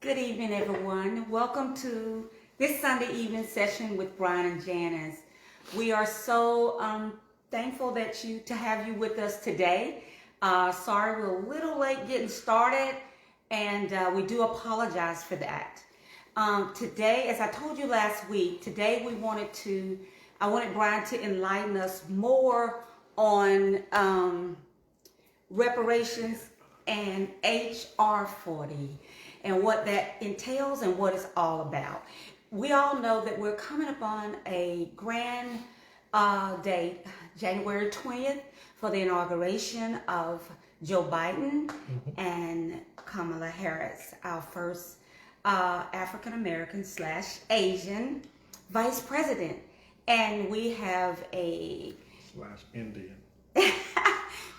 Good evening, everyone. Welcome to this Sunday evening session with Brian and Janice. We are so thankful to have you with us today. Sorry we're a little late getting started, and we do apologize for that. Today, as I told you last week, today I wanted Brian to enlighten us more on reparations and HR 40 and what that entails and what it's all about. We all know that we're coming upon a grand date, January 20th, for the inauguration of Joe Biden and Kamala Harris, our first African-American / Asian vice president. And we have a Indian.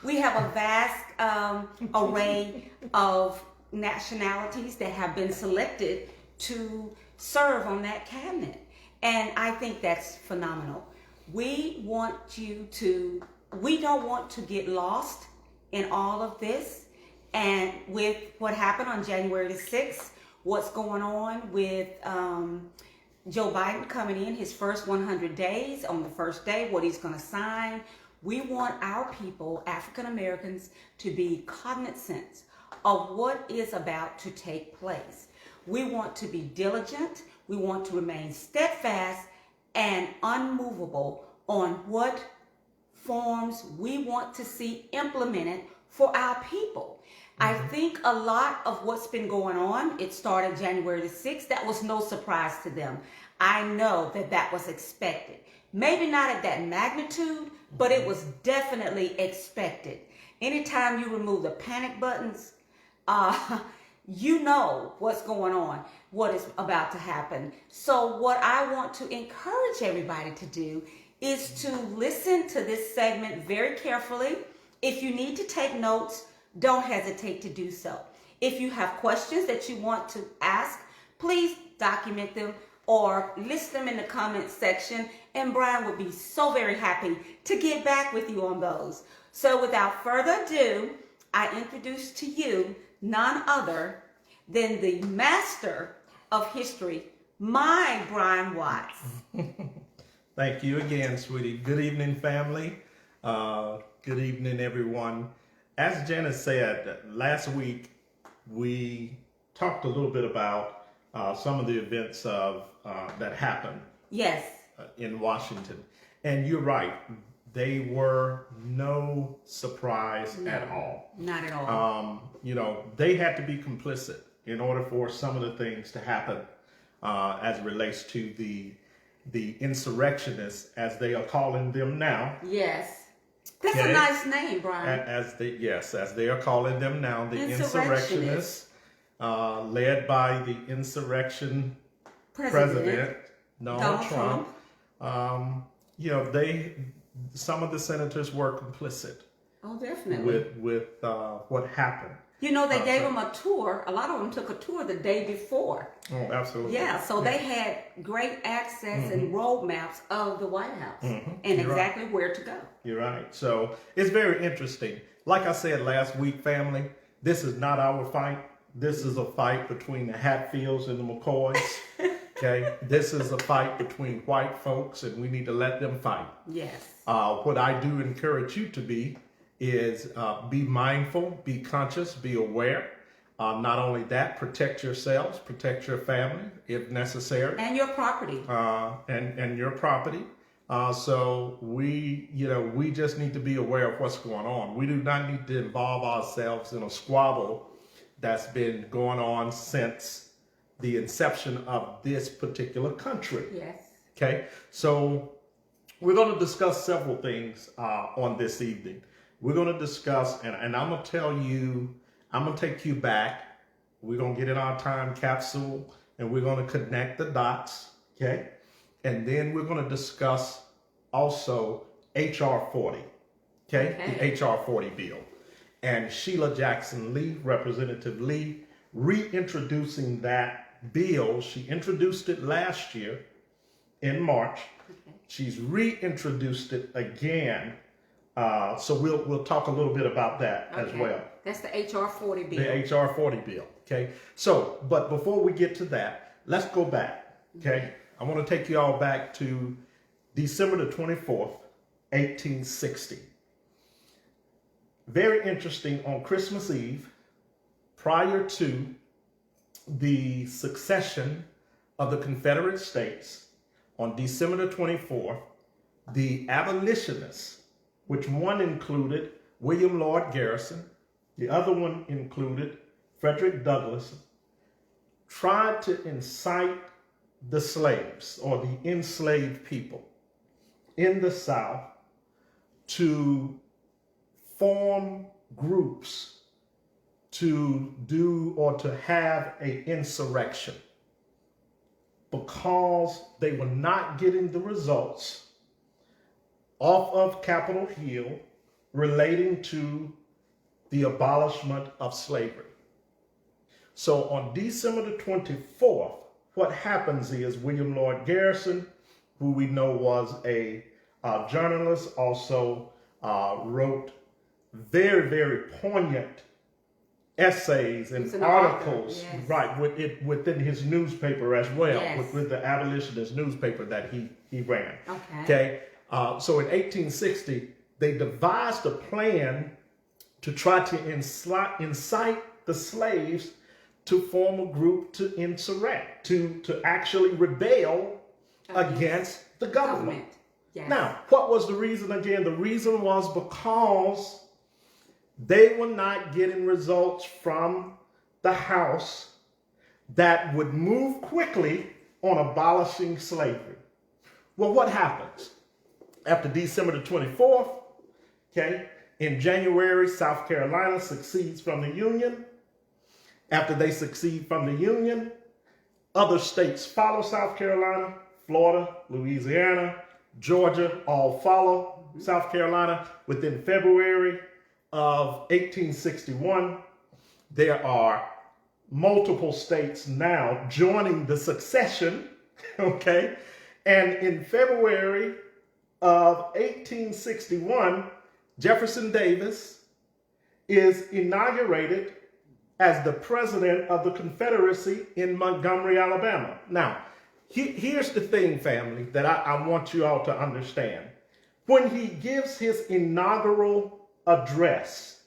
We have a vast array of nationalities that have been selected to serve on that cabinet. And I think that's phenomenal. We don't want to get lost in all of this. And with what happened on January the 6th, what's going on with Joe Biden coming in his first 100 days, on the first day, what he's going to sign. We want our people, African Americans, to be cognizant of what is about to take place. We want to be diligent. We want to remain steadfast and unmovable on what forms we want to see implemented for our people. I think a lot of what's been going on, it started January the 6th. That was no surprise to them. I know that was expected. Maybe not at that magnitude, but it was definitely expected. Anytime you remove the panic buttons, you know what's going on, what is about to happen. So what I want to encourage everybody to do is to listen to this segment very carefully. If you need to take notes, don't hesitate to do so. If you have questions that you want to ask, please document them or list them in the comment section, and Brian would be so very happy to get back with you on those. So without further ado, I introduce to you none other than the master of history, my Brian Watts. Thank you again, sweetie. Good evening, family. Good evening, everyone. As Janice said, last week we talked a little bit about some of the events that happened. Yes. In Washington. And you're right. They were no surprise at all. Not at all. They had to be complicit in order for some of the things to happen as it relates to the insurrectionists, as they are calling them now. Yes. That's a nice name, Brian. As they are calling them now, the insurrectionists, led by the insurrection president Donald Trump. Some of the senators were complicit. Oh, definitely. With what happened. They gave them a tour. A lot of them took a tour the day before. Oh, absolutely. Yeah, so they had great access and roadmaps of the White House and exactly where to go. You're right. So it's very interesting. Like I said last week, family, this is not our fight. This is a fight between the Hatfields and the McCoys. Okay, this is a fight between white folks, and we need to let them fight. Yes. What I do encourage you to be is be mindful, be conscious, be aware. Not only that, protect yourselves, protect your family if necessary, and your property. And your property. So we just need to be aware of what's going on. We do not need to involve ourselves in a squabble that's been going on since the inception of this particular country. Yes. Okay, so we're going to discuss several things on this evening. We're going to discuss, and I'm going to tell you, I'm going to take you back. We're going to get in our time capsule, and we're going to connect the dots, okay? And then we're going to discuss also HR 40, okay? The HR 40 bill. And Sheila Jackson Lee, Representative Lee, reintroducing that bill. She introduced it last year in March. Okay. She's reintroduced it again. So we'll talk a little bit about that as well. That's the HR 40 bill. The HR 40 bill. Okay. So, but before we get to that, let's go back. Okay. I want to take you all back to December the 24th, 1860. Very interesting, on Christmas Eve, prior to the succession of the Confederate States, on December the 24th, the abolitionists, which one included William Lloyd Garrison, the other one included Frederick Douglass, tried to incite the slaves or the enslaved people in the South to form groups to do or to have an insurrection because they were not getting the results off of Capitol Hill relating to the abolishment of slavery. So on December the 24th, what happens is William Lloyd Garrison, who we know was a journalist, also wrote very, very poignant essays and articles, yes. right, within his newspaper as well, yes. with the abolitionist newspaper that he ran. Okay. So in 1860, they devised a plan to try to incite the slaves to form a group to insurrect, to actually rebel against the government. Yes. Now, what was the reason again? The reason was because they were not getting results from the House that would move quickly on abolishing slavery. Well, what happens? After December the 24th, okay, in January, South Carolina succeeds from the Union. After they succeed from the Union, other states follow South Carolina, Florida, Louisiana, Georgia, all follow South Carolina. Within February of 1861, there are multiple states now joining the succession, okay? And in February of 1861, Jefferson Davis is inaugurated as the president of the Confederacy in Montgomery, Alabama. Now, here's the thing, family, that I want you all to understand. When he gives his inaugural address,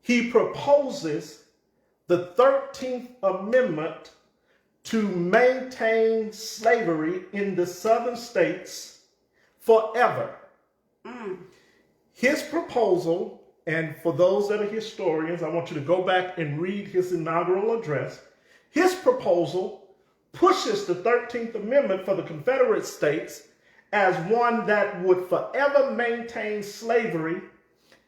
he proposes the 13th Amendment to maintain slavery in the southern states forever. His proposal, and for those that are historians, I want you to go back and read his inaugural address. His proposal pushes the 13th Amendment for the Confederate States as one that would forever maintain slavery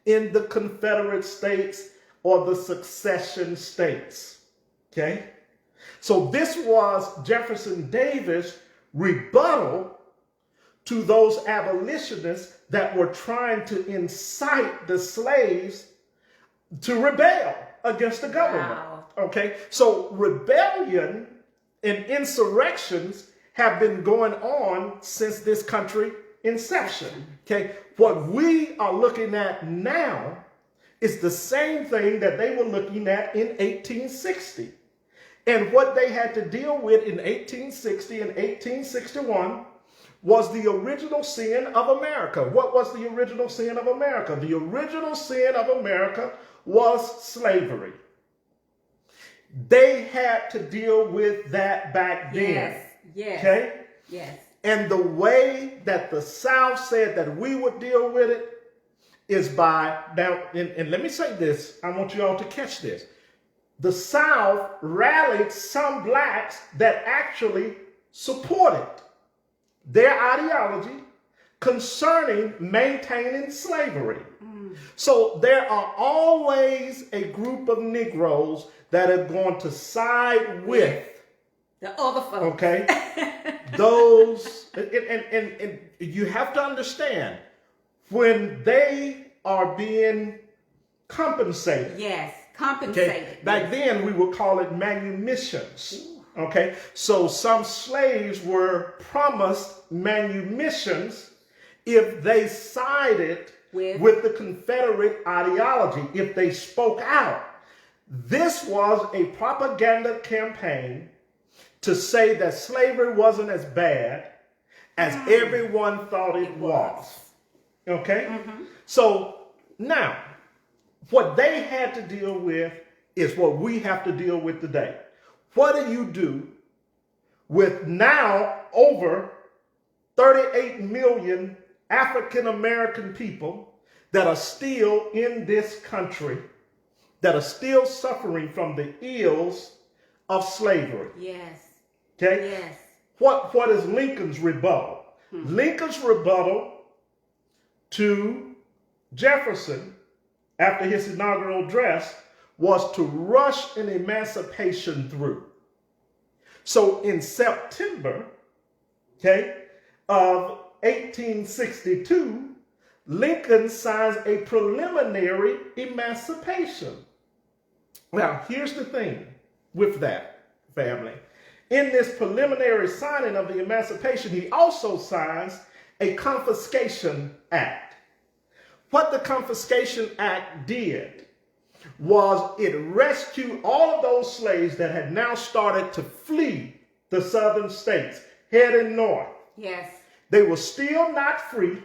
in the Confederate States or the succession states. Okay? So this was Jefferson Davis' rebuttal to those abolitionists that were trying to incite the slaves to rebel against the government. Wow. Okay? So rebellion and insurrections have been going on since this country inception. Okay? What we are looking at now is the same thing that they were looking at in 1860. And what they had to deal with in 1860 and 1861 was the original sin of America. What was the original sin of America? The original sin of America was slavery. They had to deal with that back then. Yes. Yes. Okay? Yes. And the way that the South said that we would deal with it is by, now, and let me say this, I want you all to catch this. The South rallied some blacks that actually supported their ideology concerning maintaining slavery. So there are always a group of Negroes that are going to side with the other folks. Okay? Those, and you have to understand, when they are being compensated. Yes, compensated. Okay? Back then, we would call it manumissions. Okay? So some slaves were promised manumissions if they sided with the Confederate ideology, if they spoke out This was a propaganda campaign to say that slavery wasn't as bad as everyone thought it was. Okay? So now, what they had to deal with is what we have to deal with today. What do you do with now over 38 million African American people that are still in this country, that are still suffering from the ills of slavery? Yes. Okay? Yes. What is Lincoln's rebuttal? Lincoln's rebuttal to Jefferson after his inaugural address was to rush an emancipation through. So in September, of 1862, Lincoln signs a preliminary emancipation. Now, here's the thing with that, family. In this preliminary signing of the emancipation, he also signs a confiscation act. What the confiscation act did was it rescued all of those slaves that had now started to flee the southern states, heading north. Yes. They were still not free,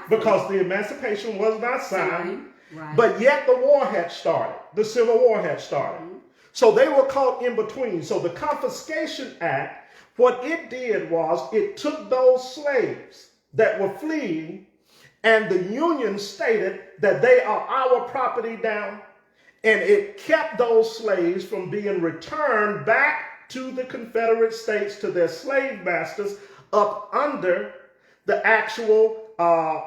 because the emancipation was not signed, right. But yet the war had started. The Civil War had started. So they were caught in between. So the Confiscation Act, what it did was it took those slaves that were fleeing, and the Union stated that they are our property now, and it kept those slaves from being returned back to the Confederate States, to their slave masters, up under the actual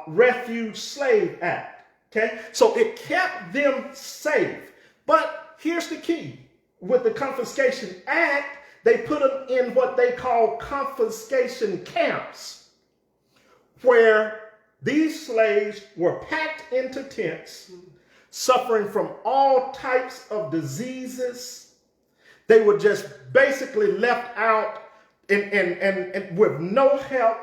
Refuge Slave Act. Okay, so it kept them safe. But here's the key. With the Confiscation Act, they put them in what they call confiscation camps, where these slaves were packed into tents, suffering from all types of diseases. They were just basically left out and with no help.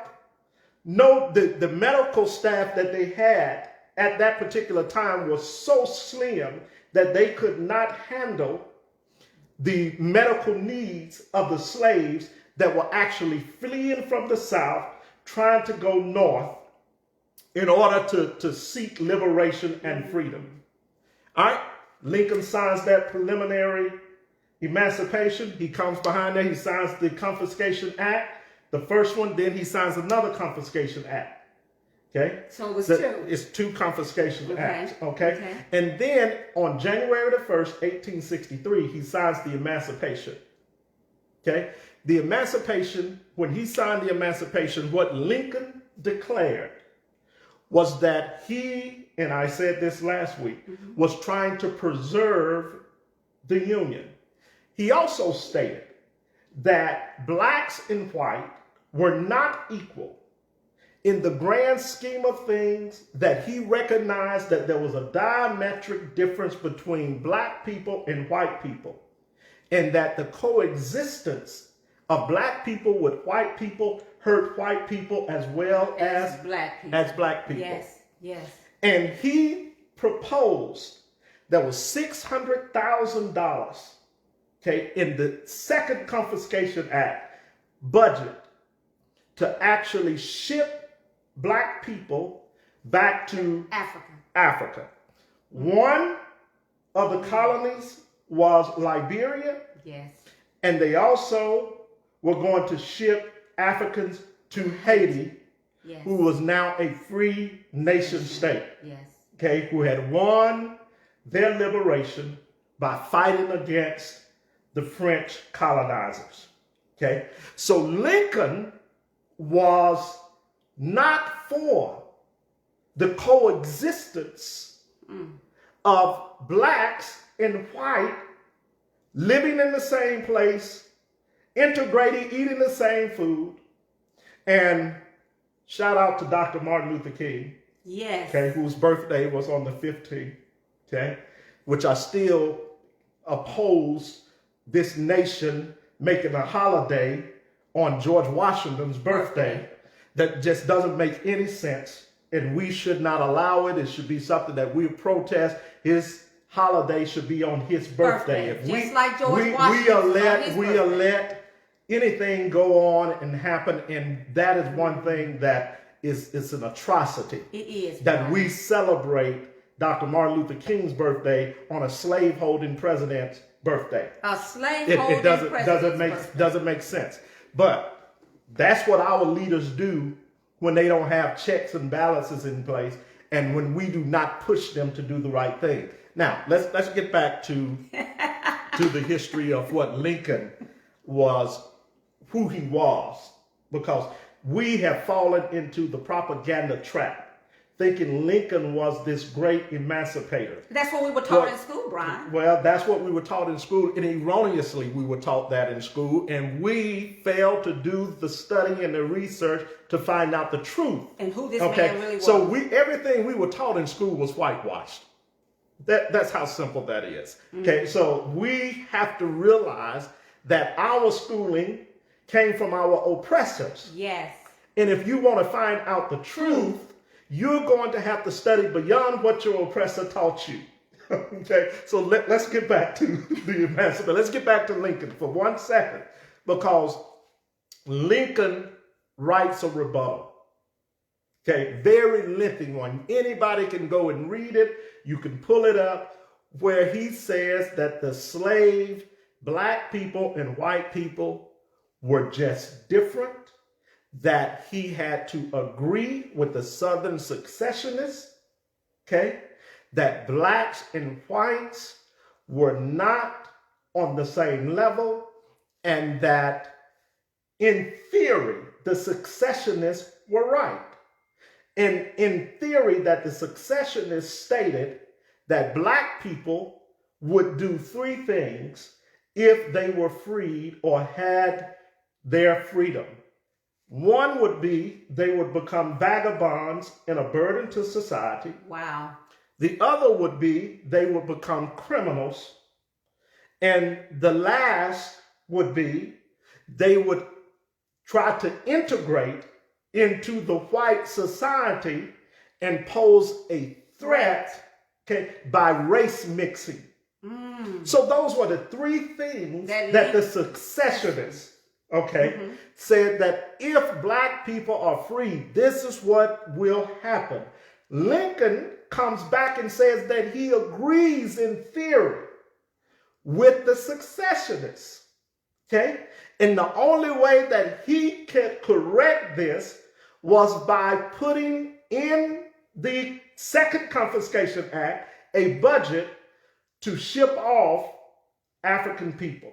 The medical staff that they had at that particular time was so slim that they could not handle the medical needs of the slaves that were actually fleeing from the South, trying to go north in order to seek liberation and freedom. All right, Lincoln signs that preliminary emancipation. He comes behind there, he signs the Confiscation Act, the first one, then he signs another Confiscation Act. Okay? So it was two. It's two confiscation acts. Okay? And then on January the 1st, 1863, he signs the Emancipation. Okay? The Emancipation, when he signed the Emancipation, what Lincoln declared was that he, and I said this last week, was trying to preserve the Union. He also stated that blacks and white were not equal in the grand scheme of things, that he recognized that there was a diametric difference between black people and white people, and that the coexistence of black people with white people hurt white people as well as black people. Yes, yes. And he proposed there was $600,000, okay, in the second Confiscation Act budget to actually ship black people back to Africa. One of the colonies was Liberia. Yes. And they also were going to ship Africans to Haiti, yes, who was now a free nation state. Yes. Okay, who had won their liberation by fighting against the French colonizers. Okay, so Lincoln was not for the coexistence of blacks and white living in the same place, integrating, eating the same food. And shout out to Dr. Martin Luther King. Yes. Okay, whose birthday was on the 15th. Okay, which I still oppose this nation making a holiday on George Washington's birthday. That just doesn't make any sense, and we should not allow it. It should be something that we protest. His holiday should be on his birthday. If just like George Washington. we let anything go on and happen, and that is one thing that is an atrocity. It is. That we celebrate Dr. Martin Luther King's birthday on a slave-holding president's birthday. A slave-holding president's doesn't make sense. But that's what our leaders do when they don't have checks and balances in place, and when we do not push them to do the right thing. Now, let's get back to the history of what Lincoln was, who he was, because we have fallen into the propaganda trap, thinking Lincoln was this great emancipator. That's what we were taught in school, Brian. Well, that's what we were taught in school, and erroneously we were taught that in school, and we failed to do the study and the research to find out the truth. And who this man really was. So everything we were taught in school was whitewashed. That's how simple that is. Okay, so we have to realize that our schooling came from our oppressors. Yes. And if you want to find out the truth, you're going to have to study beyond what your oppressor taught you. Okay, so let's get back to the emancipation. Let's get back to Lincoln for 1 second, because Lincoln writes a rebuttal. Okay, very lengthy one. Anybody can go and read it. You can pull it up, where he says that the slave, black people and white people were just different, that he had to agree with the Southern secessionists, okay, that blacks and whites were not on the same level, and that in theory, the secessionists were right. And in theory, that the secessionists stated that black people would do 3 things if they were freed or had their freedom. One would be they would become vagabonds and a burden to society. Wow. The other would be they would become criminals. And the last would be they would try to integrate into the white society and pose a threat, okay, by race mixing. So those were the 3 things that the secessionists, said that if black people are free, this is what will happen. Lincoln comes back and says that he agrees in theory with the secessionists, okay? And the only way that he could correct this was by putting in the Second Confiscation Act a budget to ship off African people.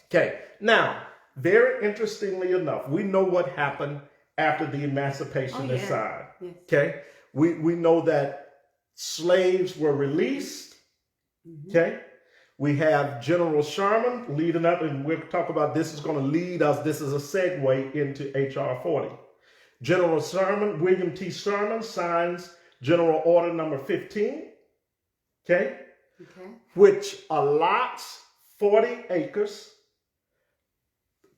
Okay, now, very interestingly enough, we know what happened after the Emancipation is signed. Yes. Okay, we know that slaves were released. Okay, we have General Sherman leading up, and we'll talk about this is going to lead us. This is a segue into H.R. 40. General Sherman, William T. Sherman, signs General Order number 15, which allots 40 acres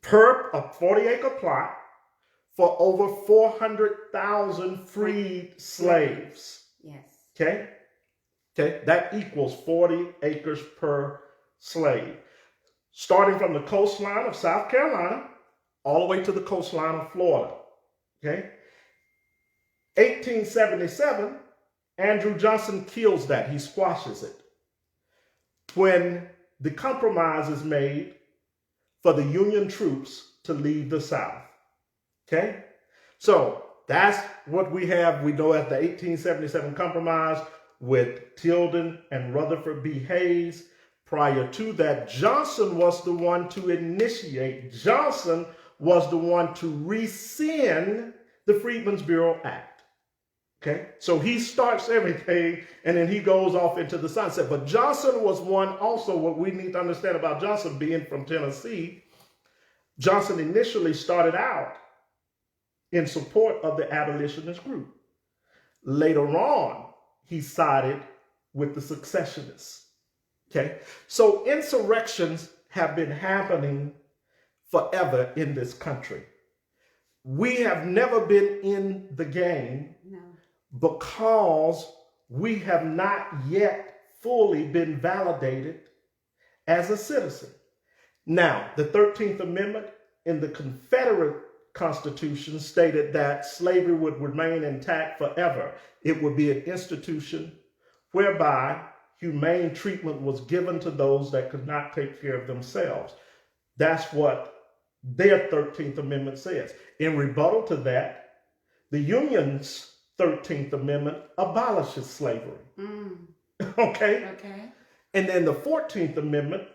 per a 40-acre plot for over 400,000 freed slaves. Yes. Okay, that equals 40 acres per slave, starting from the coastline of South Carolina all the way to the coastline of Florida. Okay, 1877, Andrew Johnson kills that. He squashes it. When the compromise is made for the Union troops to leave the South. Okay, so that's what we have. We know at the 1877 compromise with Tilden and Rutherford B. Hayes. Prior to that, Johnson was the one to initiate. Johnson was the one to rescind the Freedmen's Bureau Act. Okay, so he starts everything and then he goes off into the sunset. But Johnson was one also, what we need to understand about Johnson being from Tennessee. Johnson initially started out in support of the abolitionist group. Later on, he sided with the secessionists. Okay, so insurrections have been happening forever in this country. We have never been in the game because we have not yet fully been validated as a citizen. Now, the 13th Amendment in the Confederate Constitution stated that slavery would remain intact forever. It would be an institution whereby humane treatment was given to those that could not take care of themselves. That's what their 13th Amendment says. In rebuttal to that, the Union's 13th Amendment abolishes slavery. Okay? Okay. And then the 14th Amendment,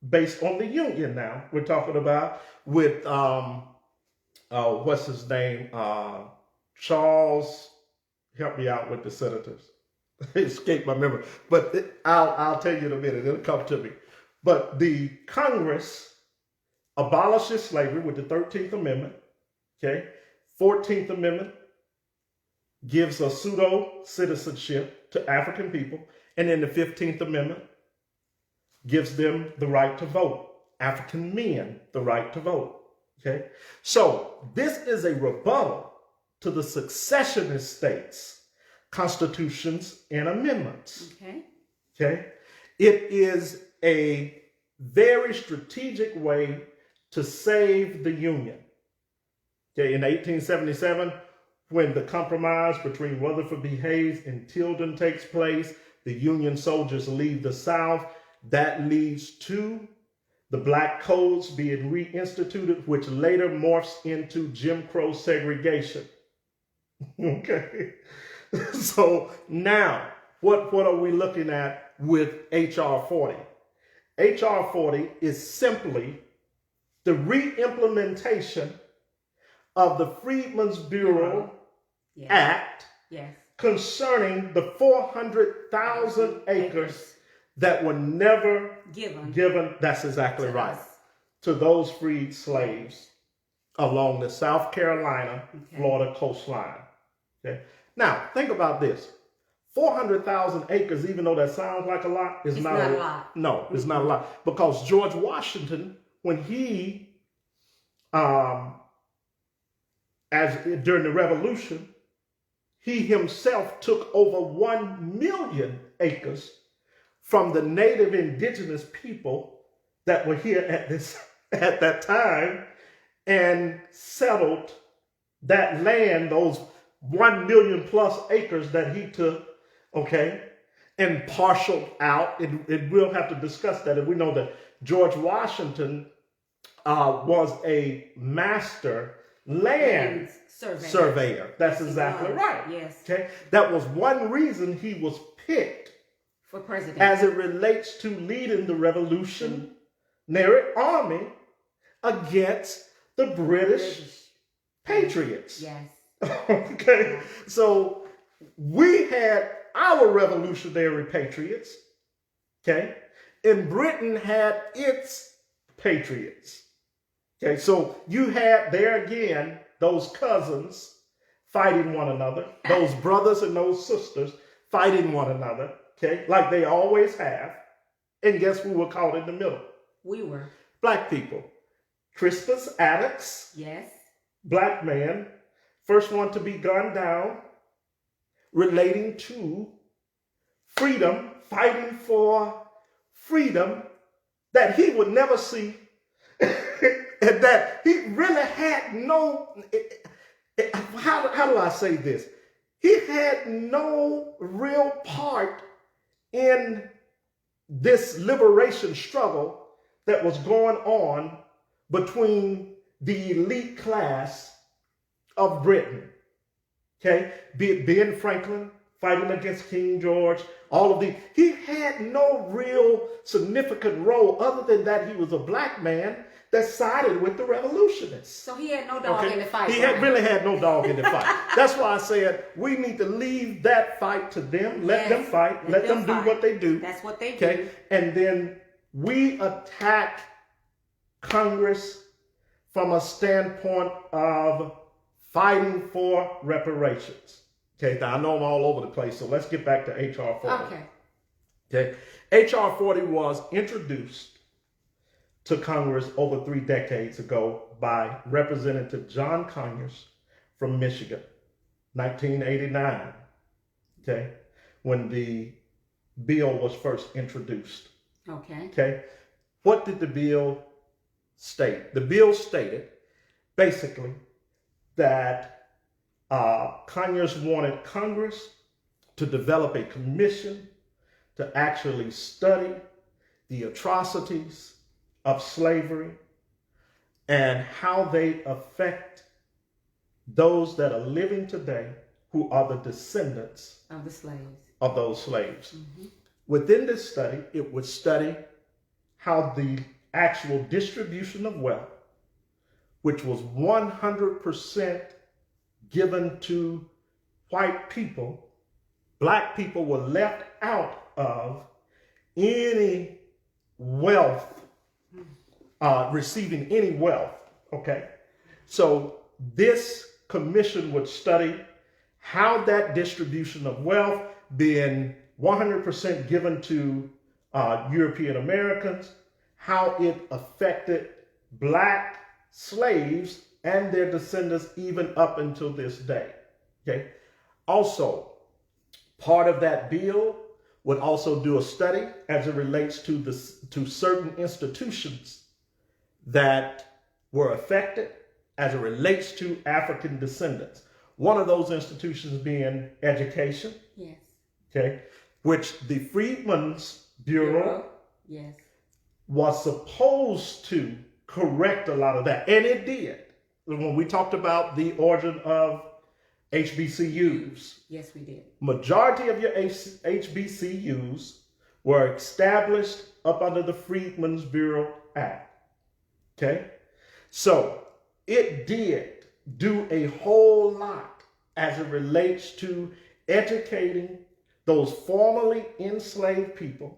based on the Union now, we're talking about with, what's his name? Charles, help me out with the senators. It escaped my memory. But I'll tell you in a minute. It'll come to me. But the Congress abolishes slavery with the 13th Amendment. Okay. 14th Amendment gives a pseudo-citizenship to African people. And then the 15th Amendment gives them the right to vote. African men the right to vote. Okay. So this is a rebuttal to the secessionist states' constitutions and amendments. Okay. Okay. It is a very strategic way to save the Union. Okay. In 1877, when the compromise between Rutherford B. Hayes and Tilden takes place, the Union soldiers leave the South. That leads to the Black Codes being reinstituted, which later morphs into Jim Crow segregation. Okay. So now, what are we looking at with H.R. 40? H.R. 40 is simply the re-implementation of the Freedmen's Bureau Act concerning the 400,000 acres that were never given. That's exactly right. To those freed slaves along the South Carolina, Florida coastline. Okay. Now, think about this. 400,000 acres, even though that sounds like a lot, is not a lot. No, it's not a lot. Because George Washington, when he, during the Revolution, he himself took over 1 million acres from the native indigenous people that were here at that time and settled that land, those 1 million plus acres that he took, okay, and parceled out. And we'll have to discuss that. And we know that George Washington was a master land surveyor. That's exactly right. Yes. Okay. That was one reason he was picked for president as it relates to leading the Revolutionary Army against the British Patriots. Yes. Okay. So we had our revolutionary patriots. Okay. And Britain had its patriots. Okay. So you had there again those cousins fighting one another, those brothers and those sisters fighting one another. Okay. Like they always have. And guess who were caught in the middle? We were. Black people. Crispus Attucks. Yes. Black man. First one to be gunned down, relating to freedom, fighting for freedom that he would never see, and that he really had no, how do I say this? He had no real part in this liberation struggle that was going on between the elite class of Britain. Okay? Be it Ben Franklin fighting against King George, all of these. He had no real significant role other than that he was a black man that sided with the revolutionists. So he had no dog in the fight. He really had no dog in the fight. That's why I said we need to leave that fight to them. Let them fight. Let them do what they do. That's what they do. Okay? And then we attack Congress from a standpoint of fighting for reparations. Okay, now I know I'm all over the place, so let's get back to H.R. 40. Okay, H.R. 40 was introduced to Congress over 3 decades ago by Representative John Conyers from Michigan, 1989. Okay, when the bill was first introduced. Okay. Okay. What did the bill state? The bill stated basically that Congress wanted Congress to develop a commission to actually study the atrocities of slavery and how they affect those that are living today who are the descendants Of the slaves. of those slaves. Mm-hmm. Within this study, it would study how the actual distribution of wealth, which was 100% given to white people, black people were left out of any wealth, receiving any wealth, okay? So this commission would study how that distribution of wealth being 100% given to European Americans, how it affected black slaves and their descendants even up until this day. Okay. Also, part of that bill would also do a study as it relates to certain institutions that were affected as it relates to African descendants. One of those institutions being education. Yes. Okay, which the Freedmen's Bureau yes. was supposed to correct a lot of that, and it did. When we talked about the origin of HBCUs, Yes, we did. majority of your HBCUs were established up under the Freedmen's Bureau Act. Okay, so it did do a whole lot as it relates to educating those formerly enslaved people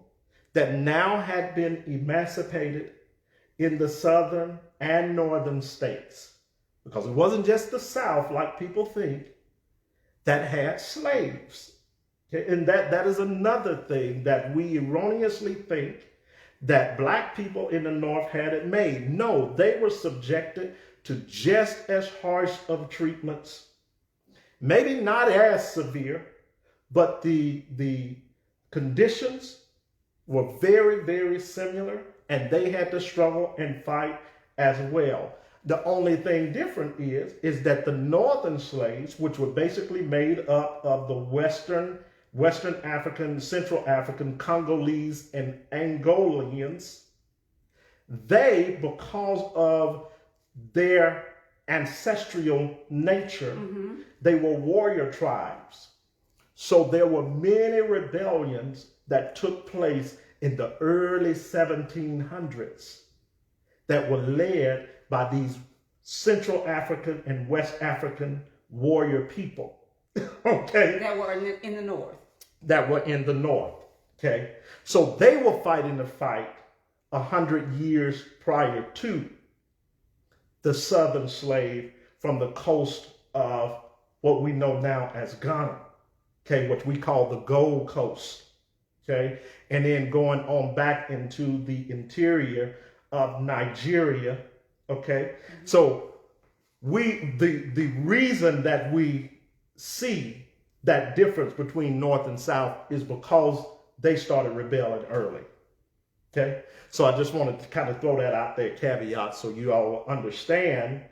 that now had been emancipated in the southern and northern states. Because it wasn't just the South, like people think, that had slaves. Okay? And that is another thing that we erroneously think that black people in the North had it made. No, they were subjected to just as harsh of treatments, maybe not as severe, but the conditions were very, very similar, and they had to struggle and fight as well. The only thing different is that the northern slaves, which were basically made up of the Western African, Central African, Congolese, and Angolians, they, because of their ancestral nature, they were warrior tribes. So there were many rebellions that took place in the early 1700s that were led by these Central African and West African warrior people. Okay? That were in the North. That were in the North. Okay? So they were fighting the fight 100 years prior to the Southern slave from the coast of what we know now as Ghana. Okay, what we call the Gold Coast, okay, and then going on back into the interior of Nigeria, okay. So the reason that we see that difference between North and South is because they started rebelling early, okay. So I just wanted to kind of throw that out there, caveat, so you all will understand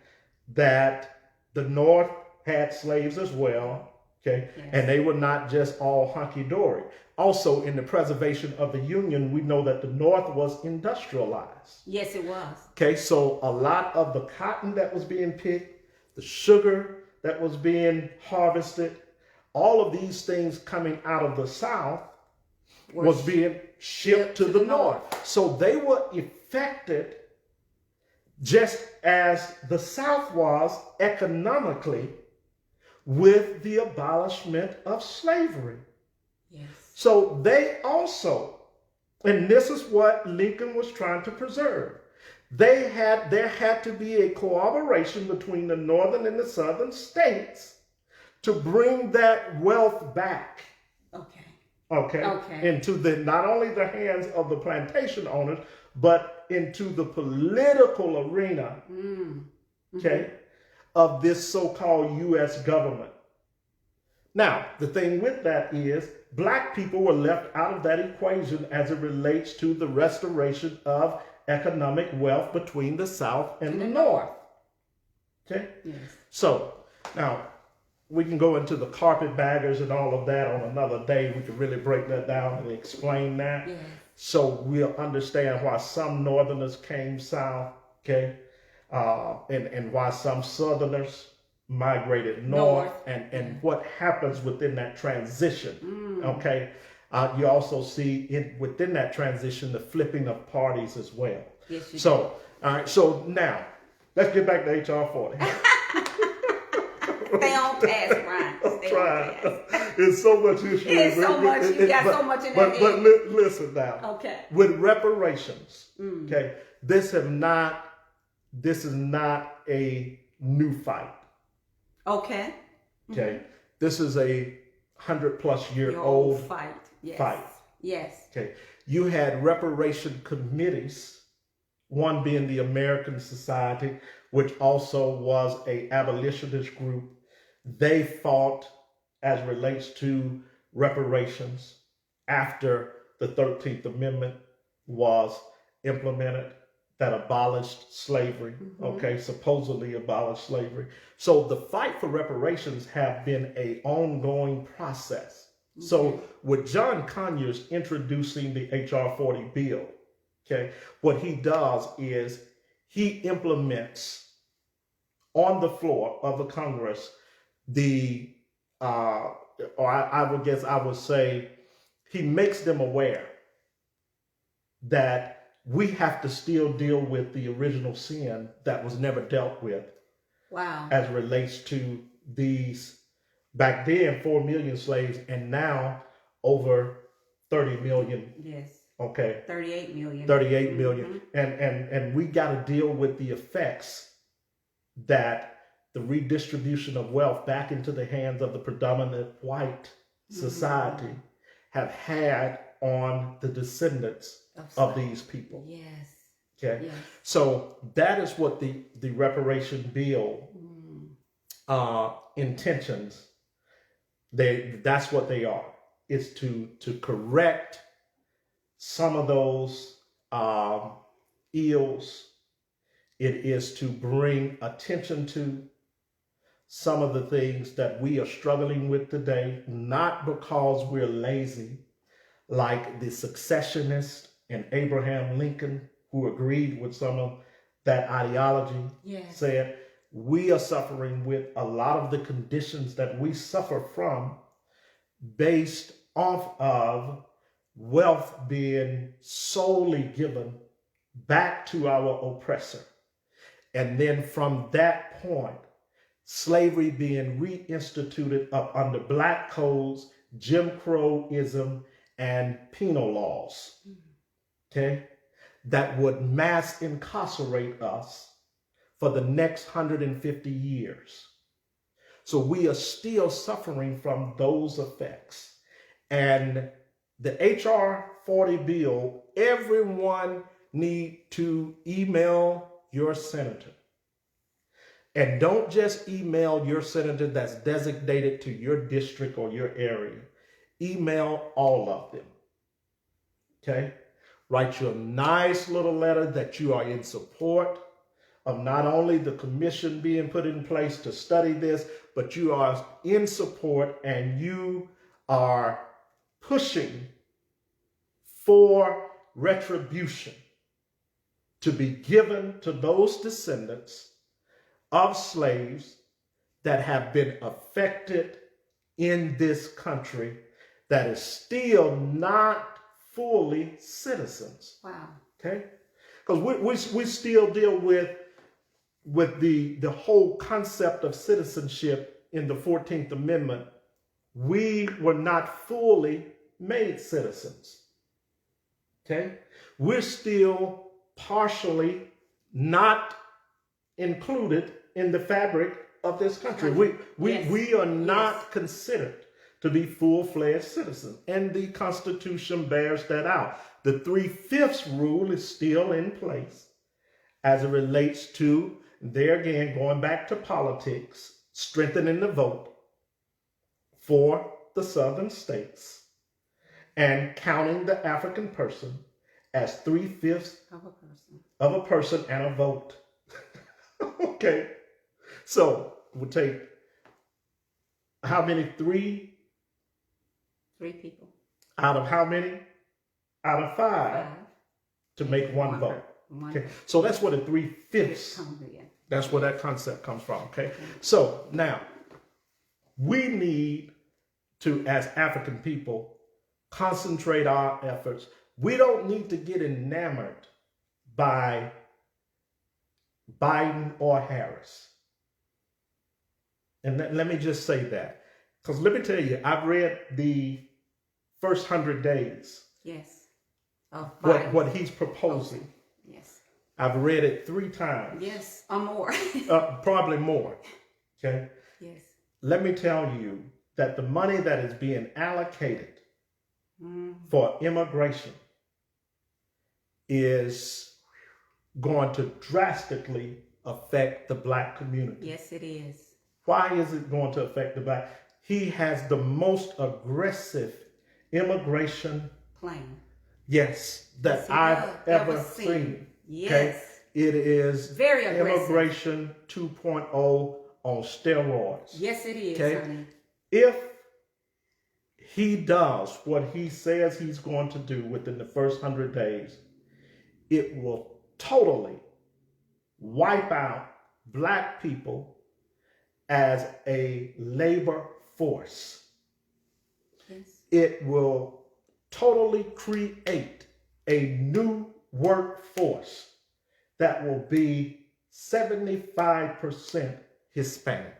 that the North had slaves as well. Okay, yes. And they were not just all hunky-dory. Also, in the preservation of the Union, we know that the North was industrialized. Yes, it was. Okay, so a lot of the cotton that was being picked, the sugar that was being harvested, all of these things coming out of the South was being shipped to the North. So they were affected just as the South was economically with the abolishment of slavery. Yes. So they also, and this is what Lincoln was trying to preserve, there had to be a cooperation between the northern and the southern states to bring that wealth back. Okay. Into not only the hands of the plantation owners, but into the political arena. Okay. Of this so-called U.S. government. Now, the thing with that is Black people were left out of that equation as it relates to the restoration of economic wealth between the South and the North. Okay? Yes. So, now, we can go into the carpetbaggers and all of that on another day. We can really break that down and explain that. Yes. So we'll understand why some Northerners came south, okay? And why some Southerners migrated north. And what happens within that transition, okay? You also see within that transition the flipping of parties as well. Yes, you so, all right, so now, let's get back to HR 40. Stay on task, Brian. Stay on task. It's so much history. It's so much. You got so much in that. But listen now. Okay. With reparations, okay, this is not a new fight. Okay. Okay. This is a 100+ year old fight. Yes. Fight. Yes. Okay. You had reparation committees, one being the American Society, which also was a abolitionist group. They fought as relates to reparations after the 13th Amendment was implemented that abolished slavery, okay, supposedly abolished slavery. So the fight for reparations have been an ongoing process. Okay. So with John Conyers introducing the HR 40 bill, okay, what he does is he implements on the floor of the Congress I would say he makes them aware that we have to still deal with the original sin that was never dealt with. Wow. As relates to these, back then, 4 million slaves, and now over 30 million. Yes. Okay. 38 million. 38 million. And we got to deal with the effects that the redistribution of wealth back into the hands of the predominant white society have had on the descendants of these people. Yes. Okay. Yes. So that is what the reparation bill intentions, that's what they are. It's to correct some of those ills. It is to bring attention to some of the things that we are struggling with today, not because we're lazy, like the secessionists and Abraham Lincoln, who agreed with some of that ideology, said, we are suffering with a lot of the conditions that we suffer from based off of wealth being solely given back to our oppressor. And then from that point, slavery being reinstituted up under black codes, Jim Crowism, and penal laws, okay, that would mass incarcerate us for the next 150 years. So we are still suffering from those effects. And the HR 40 bill, everyone need to email your senator. And don't just email your senator that's designated to your district or your area. Email all of them. Okay? Write you a nice little letter that you are in support of not only the commission being put in place to study this, but you are in support and you are pushing for retribution to be given to those descendants of slaves that have been affected in this country that is still not fully citizens. Wow. Okay? Because we still deal with the whole concept of citizenship in the 14th Amendment. We were not fully made citizens. Okay? We're still partially not included in the fabric of this country. We are not considered to be full-fledged citizens, and the Constitution bears that out. The 3/5 rule is still in place as it relates to, there again, going back to politics, strengthening the vote for the southern states. and counting the African person as 3/5 of of a person and a vote. Okay. So we'll take how many? Three people. out of how many? Out of five to make one vote. Okay. So that's what a 3/5. That's where that concept comes from. Okay. So now we need to, as African people, concentrate our efforts. We don't need to get enamored by Biden or Harris. And let me just say that. Because let me tell you, I've read the first 100 days. Yes. What he's proposing. Yes. I've read it 3 times. Yes, or more. Probably more. Okay. Yes. Let me tell you that the money that is being allocated for immigration is going to drastically affect the black community. Yes, it is. Why is it going to affect the black? He has the most aggressive immigration plan. Yes, that I've ever seen. Yes. Okay? It is very aggressive. Immigration 2.0 on steroids. Yes, it is, okay? honey. If he does what he says he's going to do within the first 100 days, it will totally wipe out black people as a labor force. Yes. It will totally create a new workforce that will be 75% Hispanic.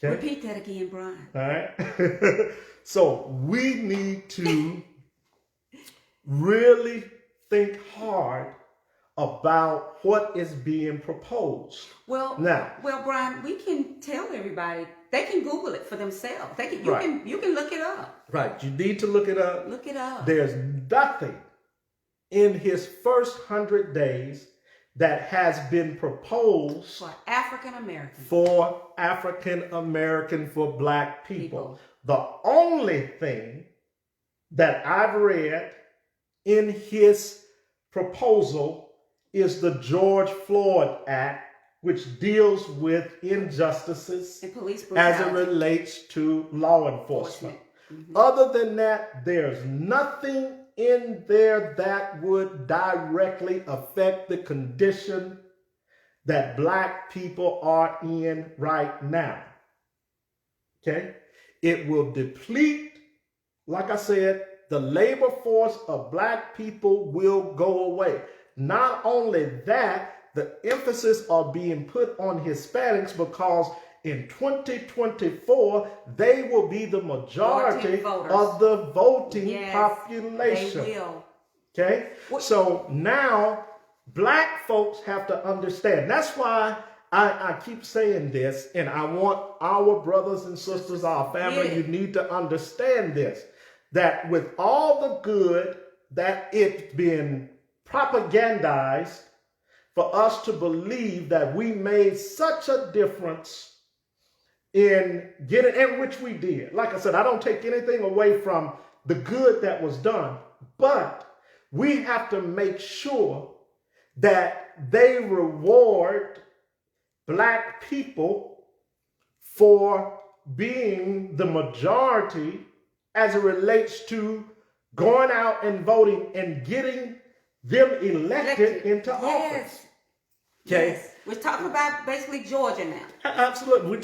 Okay? Repeat that again, Brian. All right. So we need to really think hard about what is being proposed. Well, Brian, we can tell everybody. They can Google it for themselves. They can. You can look it up. Right. You need to look it up. Look it up. There's nothing in his first 100 days that has been proposed for African American. For black people. The only thing that I've read in his proposal is the George Floyd Act, which deals with injustices and police as brutality it relates to law enforcement. Other than that, there's nothing in there that would directly affect the condition that black people are in right now. Okay? It will deplete, like I said, the labor force of black people will go away. Not only that, the emphasis are being put on Hispanics because in 2024, they will be the majority of the voting population. They will. Okay? So now black folks have to understand. That's why I keep saying this, and I want our brothers and sisters, our family, you need to understand this, that with all the good that it's been propagandized for us to believe that we made such a difference in getting, and which we did. Like I said, I don't take anything away from the good that was done, but we have to make sure that they reward black people for being the majority as it relates to going out and voting and getting them elected into office. Okay. Yes. We're talking about basically Georgia now. Absolutely.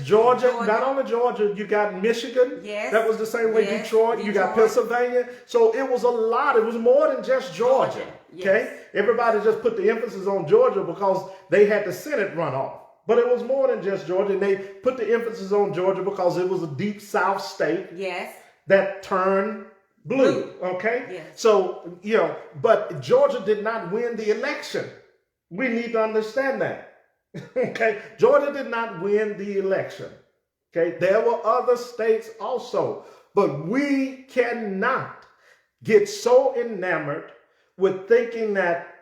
Georgia. Not only Georgia, you got Michigan. Yes. That was the same way. Detroit. You got Pennsylvania. So it was a lot. It was more than just Georgia. Okay. Everybody just put the emphasis on Georgia because they had the Senate runoff. But it was more than just Georgia. And they put the emphasis on Georgia because it was a deep South state. Yes. That turned blue. Okay. Yes. So, but Georgia did not win the election. We need to understand that. Okay. Georgia did not win the election. Okay. There were other states also, but we cannot get so enamored with thinking that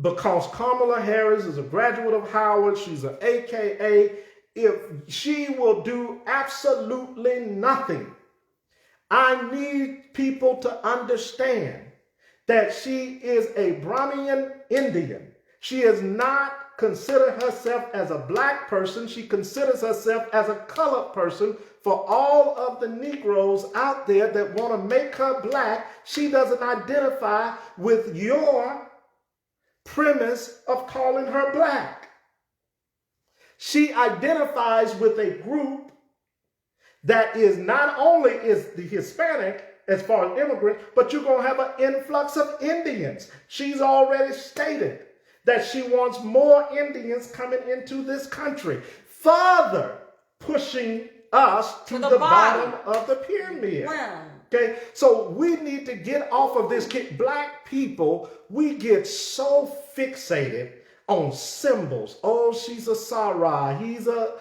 because Kamala Harris is a graduate of Howard, she's an AKA, if she will do absolutely nothing I need people to understand that she is a Brahmin Indian. She is not consider herself as a black person. She considers herself as a colored person. For all of the Negroes out there that want to make her black, she doesn't identify with your premise of calling her black. She identifies with a group that is not only is the Hispanic as far as immigrants, but you're going to have an influx of Indians. She's already stated that she wants more Indians coming into this country, further pushing us to the bottom of the pyramid. Wow. Okay, so we need to get off of this. Black people, we get so fixated on symbols. Oh, she's a Sarah. He's a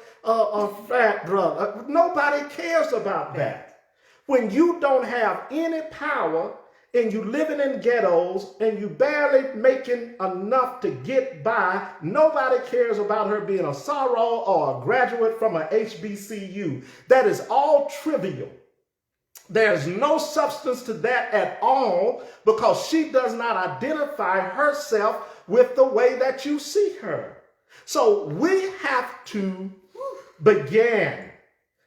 fat brother. Nobody cares about that. When you don't have any power and you living in ghettos and you barely making enough to get by, nobody cares about her being a sorrow or a graduate from a HBCU. That is all trivial. There's no substance to that at all because she does not identify herself with the way that you see her. So we have to begin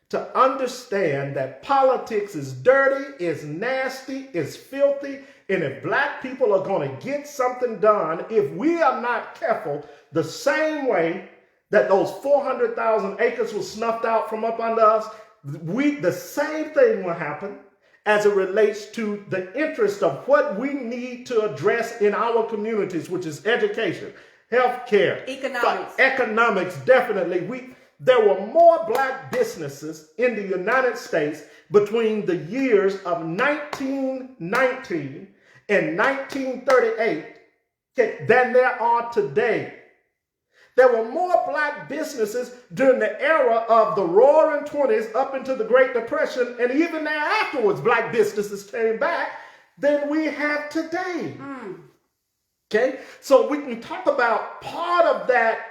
to understand that politics is dirty, is nasty, is filthy, and if black people are going to get something done, if we are not careful, the same way that those 400,000 acres was snuffed out from up under us, the same thing will happen as it relates to the interest of what we need to address in our communities, which is education, healthcare, economics, definitely. There were more black businesses in the United States between the years of 1919 and 1938 than there are today. There were more black businesses during the era of the Roaring '20s up into the Great Depression, and even there afterwards, black businesses came back than we have today. Okay, so we can talk about part of that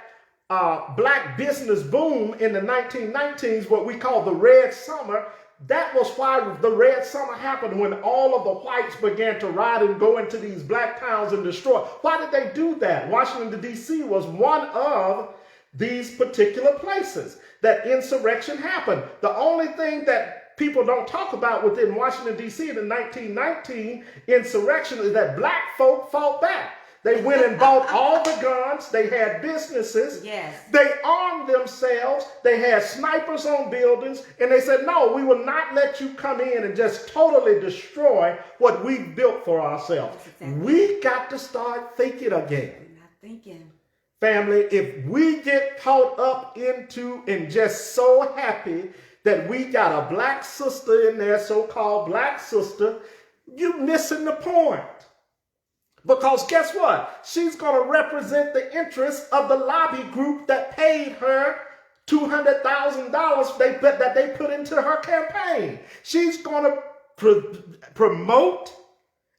black business boom in the 1919s, what we call the Red Summer. That was why the Red Summer happened, when all of the whites began to ride and go into these black towns and destroy. Why did they do that? Washington, D.C. was one of these particular places that insurrection happened. The only thing that people don't talk about within Washington, D.C. in the 1919 insurrection is that black folk fought back. They went and bought all the guns. They had businesses. Yes. They armed themselves. They had snipers on buildings. And they said, no, we will not let you come in and just totally destroy what we've built for ourselves. Exactly. We got to start thinking again. We're not thinking. Family, if we get caught up into and just so happy that we got a black sister in there, so-called black sister, you're missing the point. Because guess what? She's going to represent the interests of the lobby group that paid her $200,000 that they put into her campaign. She's going to promote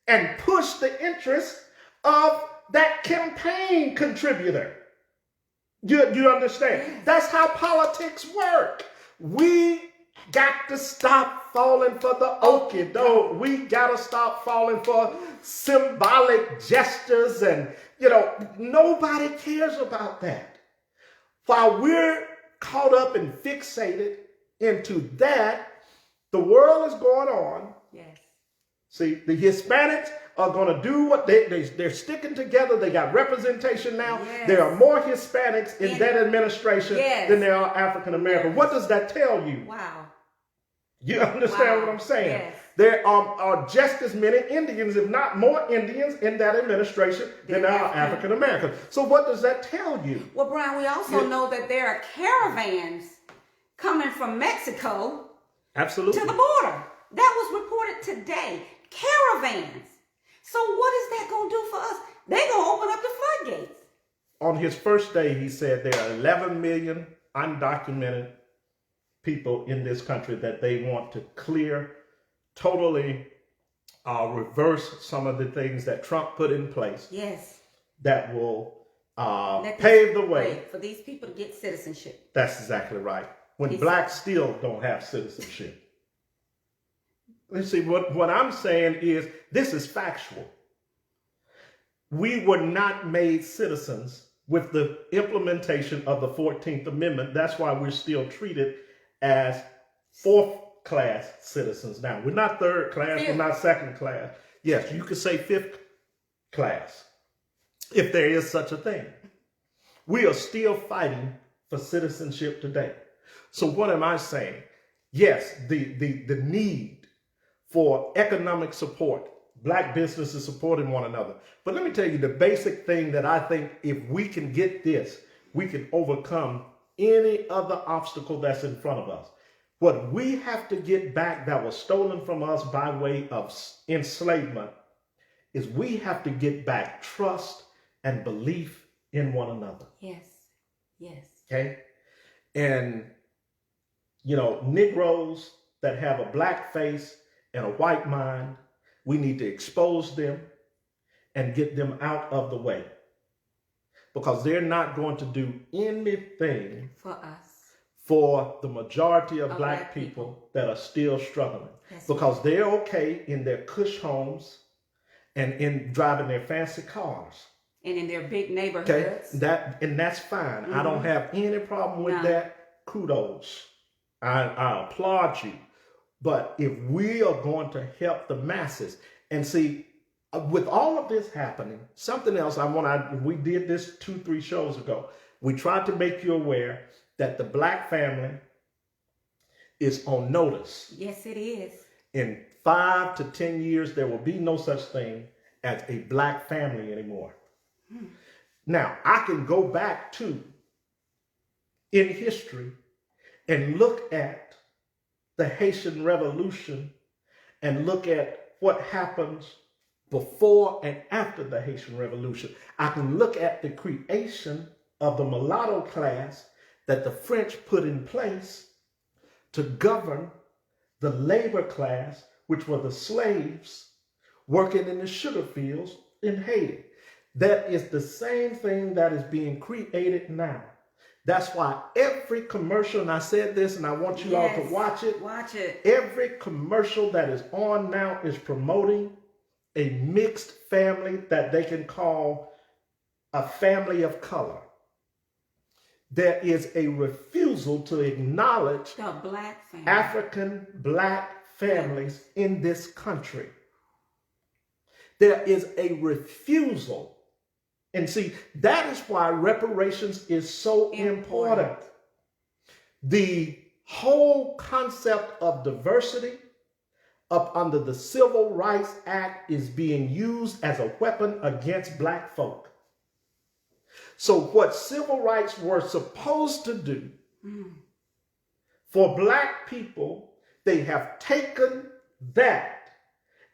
and push the interests of that campaign contributor. You understand? That's how politics work. We got to stop falling for the okie doke. We got to stop falling for symbolic gestures, and nobody cares about that. While we're caught up and fixated into that, the world is going on. Yes. See, the Hispanics are going to do what they're sticking together. They got representation now. Yes. There are more Hispanics in that administration than there are African Americans. Yes. What does that tell you? Wow. You understand what I'm saying? Yes. There are just as many Indians, if not more Indians, in that administration than there are African Americans. So what does that tell you? Well, Brian, we also know that there are caravans coming from Mexico Absolutely. to the border. That was reported today. Caravans. So what is that going to do for us? They're going to open up the floodgates. On his first day, he said there are 11 million undocumented people in this country that they want to clear, totally reverse some of the things that Trump put in place. Yes. That will pave the way for these people to get citizenship. That's exactly right. When blacks still don't have citizenship. let's see, what I'm saying is this is factual. We were not made citizens with the implementation of the 14th Amendment. That's why we're still treated as fourth class citizens now. We're not third class, we're not second class. Yes, you could say fifth class, if there is such a thing. We are still fighting for citizenship today. So what am I saying? Yes, the need for economic support, black businesses supporting one another. But let me tell you the basic thing that I think if we can get this, we can overcome any other obstacle that's in front of us. What we have to get back that was stolen from us by way of enslavement is we have to get back trust and belief in one another. Yes. Yes. Okay? And, you know, Negroes that have a black face and a white mind, we need to expose them and get them out of the way, because they're not going to do anything for us, for the majority of black people that are still struggling. That's because right. They're okay in their cush homes and in driving their fancy cars. And in their big neighborhoods. Okay? That's fine. I don't have any problem with that. Kudos. I applaud you. But if we are going to help the masses, and see, with all of this happening, something else we did this 2-3 shows ago. We tried to make you aware that the black family is on notice. Yes, it is. In 5 to 10 years, there will be no such thing as a black family anymore. Now, I can go back to in history and look at the Haitian Revolution and look at what happens before and after the Haitian Revolution. I can look at the creation of the mulatto class that the French put in place to govern the labor class, which were the slaves working in the sugar fields in Haiti. That is the same thing that is being created now. That's why every commercial, and I said this and I want you all to watch it. Watch it. Every commercial that is on now is promoting a mixed family that they can call a family of color. There is a refusal to acknowledge the black family. African black families in this country. There is a refusal. And see, that is why reparations is so important. The whole concept of diversity up under the Civil Rights Act is being used as a weapon against black folk. So what civil rights were supposed to do for black people, they have taken that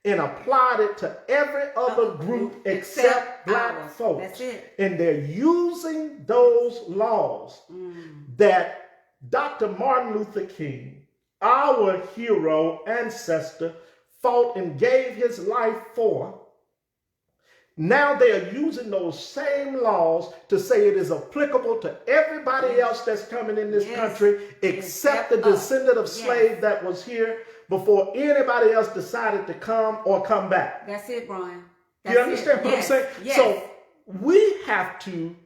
and applied it to every other group except black folks. That's it. And they're using those laws that Dr. Martin Luther King, our hero ancestor, fought and gave his life for. Now they are using those same laws to say it is applicable to everybody else that's coming in this country except the descendant of slave that was here before anybody else decided to come or come back. That's it, Brian. You understand what I'm saying? Yes. So we have to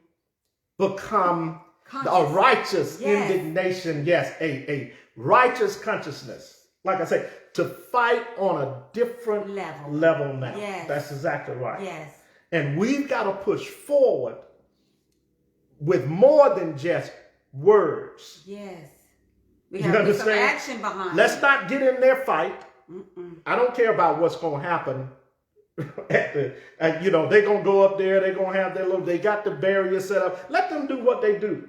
become a righteous indignation. Yes, a righteous consciousness. Like I say, to fight on a different level now. Yes. That's exactly right. Yes. And we've got to push forward with more than just words. Yes. We have to put some action behind Let's it. not get in their fight. I don't care about what's going to happen. They're going to go up there. They're going to have they got the barrier set up. Let them do what they do.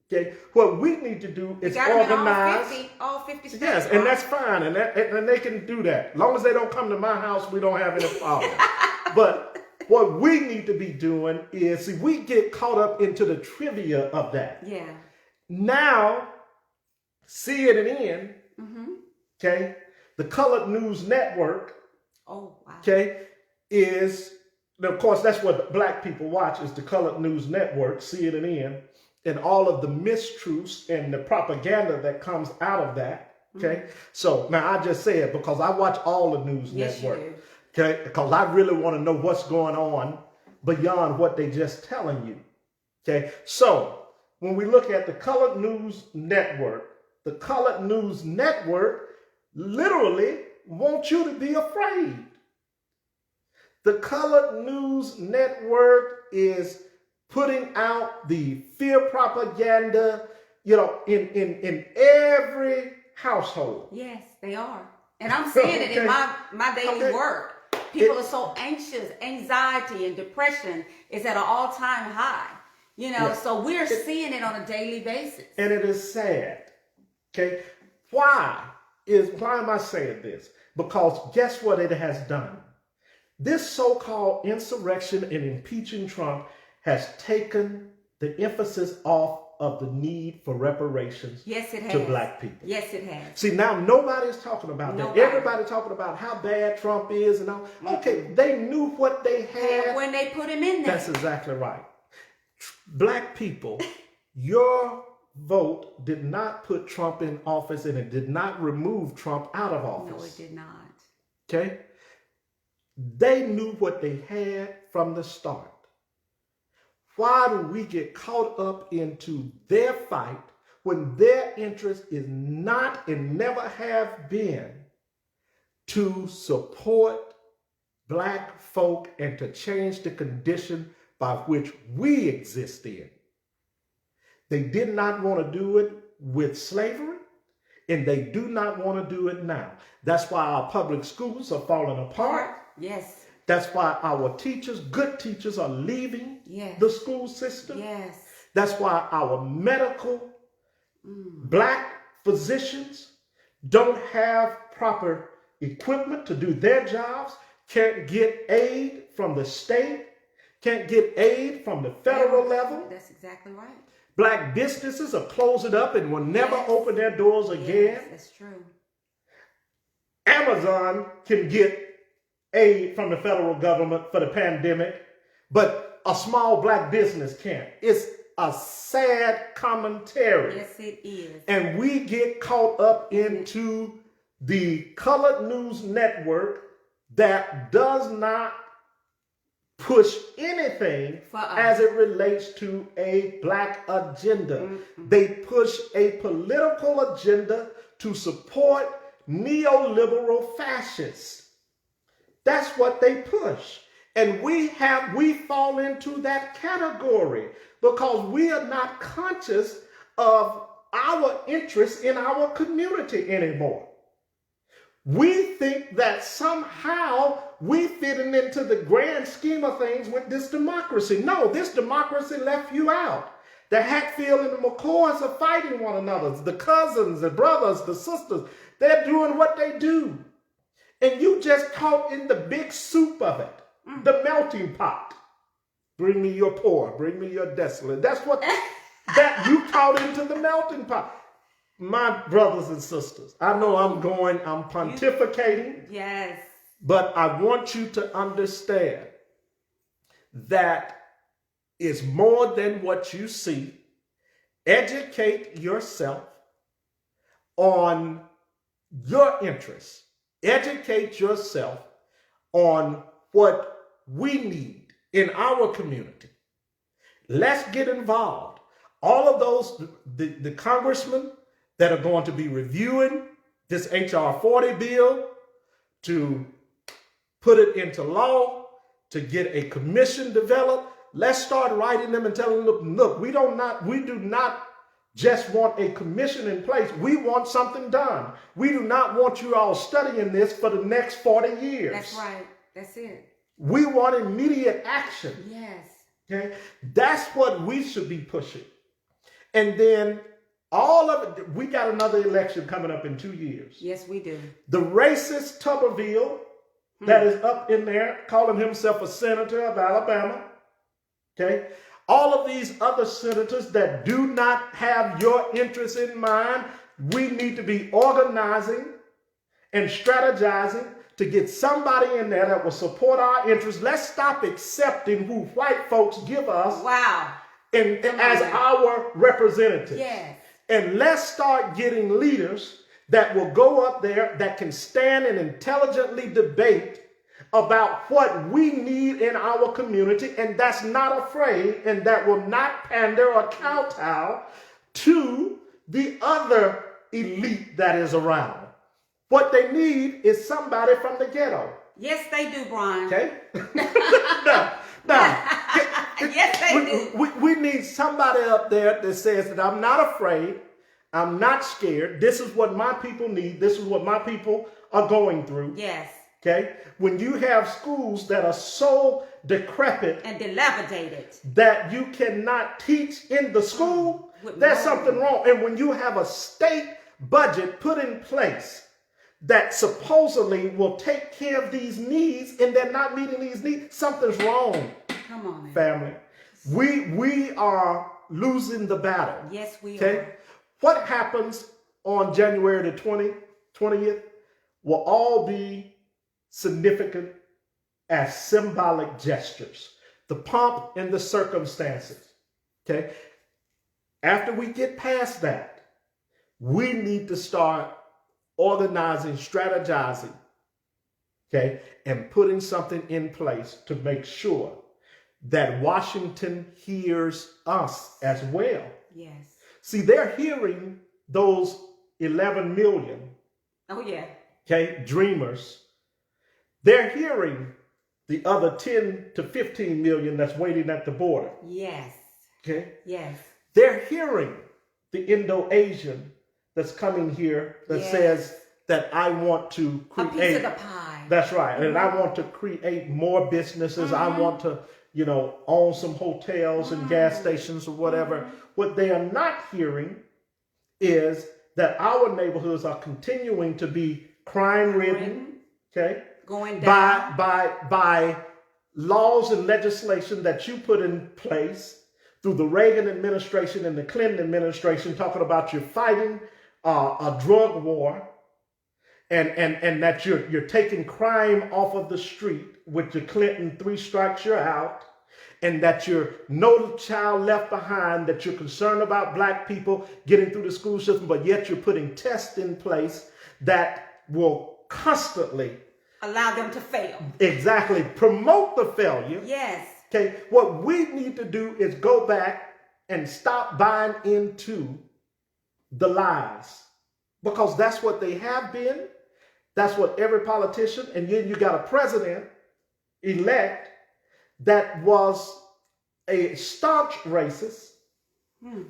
Okay. What we need to do is organize. All 50 states. Yes, and that's fine. And they can do that. As long as they don't come to my house, we don't have any problem. But what we need to be doing is, we get caught up into the trivia of that. Yeah. Now, CNN, okay, the Colored News Network, okay, is, of course, that's what black people watch, is the Colored News Network, CNN, and all of the mistruths and the propaganda that comes out of that. Okay. So now I just say it because I watch all the news Yes, network. you do. Okay. Because I really want to know what's going on beyond what they just telling you. Okay. So when we look at the Colored News Network literally wants you to be afraid. The Colored News Network is putting out the fear propaganda, in every household. Yes, they are. And I'm seeing it in my daily work. People are so anxious. Anxiety and depression is at an all-time high. So we're seeing it on a daily basis. And it is sad. Okay? Why am I saying this? Because guess what it has done? This so-called insurrection and impeaching Trump has taken the emphasis off of the need for reparations to black people. Yes, it has. See, now nobody's talking about that. Everybody's talking about how bad Trump is and all. Okay, they knew what they had when they put him in there. That's exactly right. Black people, your vote did not put Trump in office, and it did not remove Trump out of office. No, it did not. Okay? They knew what they had from the start. Why do we get caught up into their fight when their interest is not and never have been to support black folk and to change the condition by which we exist in? They did not want to do it with slavery, and they do not want to do it now. That's why our public schools are falling apart. Yes. That's why our teachers, good teachers, are leaving the school system. Yes. That's why our medical black physicians don't have proper equipment to do their jobs, can't get aid from the state, can't get aid from the federal level. That's exactly right. Black businesses are closing up and will never open their doors again. Yes, that's true. Amazon can get aid from the federal government for the pandemic, but a small black business can't. It's a sad commentary. Yes, it is. And we get caught up into the Colored News Network that does not push anything as it relates to a black agenda. They push a political agenda to support neoliberal fascists. That's what they push. And we fall into that category because we are not conscious of our interests in our community anymore. We think that somehow we fitting into the grand scheme of things with this democracy. No, this democracy left you out. The Hatfield and the McCoys are fighting one another. The cousins, the brothers, the sisters, they're doing what they do. And you just caught in the big soup of it, the melting pot. Bring me your poor, bring me your desolate. That's what that you caught into the melting pot. My brothers and sisters, I know I'm pontificating. Yes. But I want you to understand that it's more than what you see. Educate yourself on your interests. Educate yourself on what we need in our community. Let's get involved. All of those, the congressmen that are going to be reviewing this H.R. 40 bill to put it into law, to get a commission developed, let's start writing them and telling them, look, we do not just want a commission in place. We want something done. We do not want you all studying this for the next 40 years. That's right. That's it. We want immediate action. Yes. Okay? That's what we should be pushing. And then all of it, we got another election coming up in 2 years. Yes, we do. The racist Tuberville that is up in there calling himself a senator of Alabama. Okay? All of these other senators that do not have your interests in mind, we need to be organizing and strategizing to get somebody in there that will support our interests. Let's stop accepting who white folks give us as our representatives. Yes. And let's start getting leaders that will go up there, that can stand and intelligently debate about what we need in our community, and that's not afraid, and that will not pander or kowtow to the other elite that is around. What they need is somebody from the ghetto. Yes, they do, Brian. Okay? Now, yes, they do. We need somebody up there that says that I'm not afraid, I'm not scared. This is what my people need. This is what my people are going through. Yes. Okay? When you have schools that are so decrepit and dilapidated that you cannot teach in the school, there's something wrong. And when you have a state budget put in place that supposedly will take care of these needs and they're not meeting these needs, something's wrong. Come on, man. Family. We are losing the battle. Yes, we okay? are. What happens on January the 20th will all be significant as symbolic gestures. The pomp and the circumstances. Okay? After we get past that, we need to start organizing, strategizing, okay, and putting something in place to make sure that Washington hears us as well. Yes. See, they're hearing those 11 million, oh yeah, okay, dreamers. They're hearing the other 10 to 15 million that's waiting at the border. Yes. Okay? Yes. They're hearing the Indo-Asian that's coming here that says that I want to create a piece of the pie. That's right. And I want to create more businesses. I want to, own some hotels and gas stations or whatever. What they are not hearing is that our neighborhoods are continuing to be crime-ridden, okay? Going down. By laws and legislation that you put in place through the Reagan administration and the Clinton administration, talking about you're fighting a drug war, and that you're taking crime off of the street with the Clinton 3 strikes you're out, and that you're no child left behind, that you're concerned about black people getting through the school system, but yet you're putting tests in place that will constantly allow them to fail. Exactly. Promote the failure. Yes. Okay. What we need to do is go back and stop buying into the lies, because that's what they have been. That's what every politician, and then you got a president elect that was a staunch racist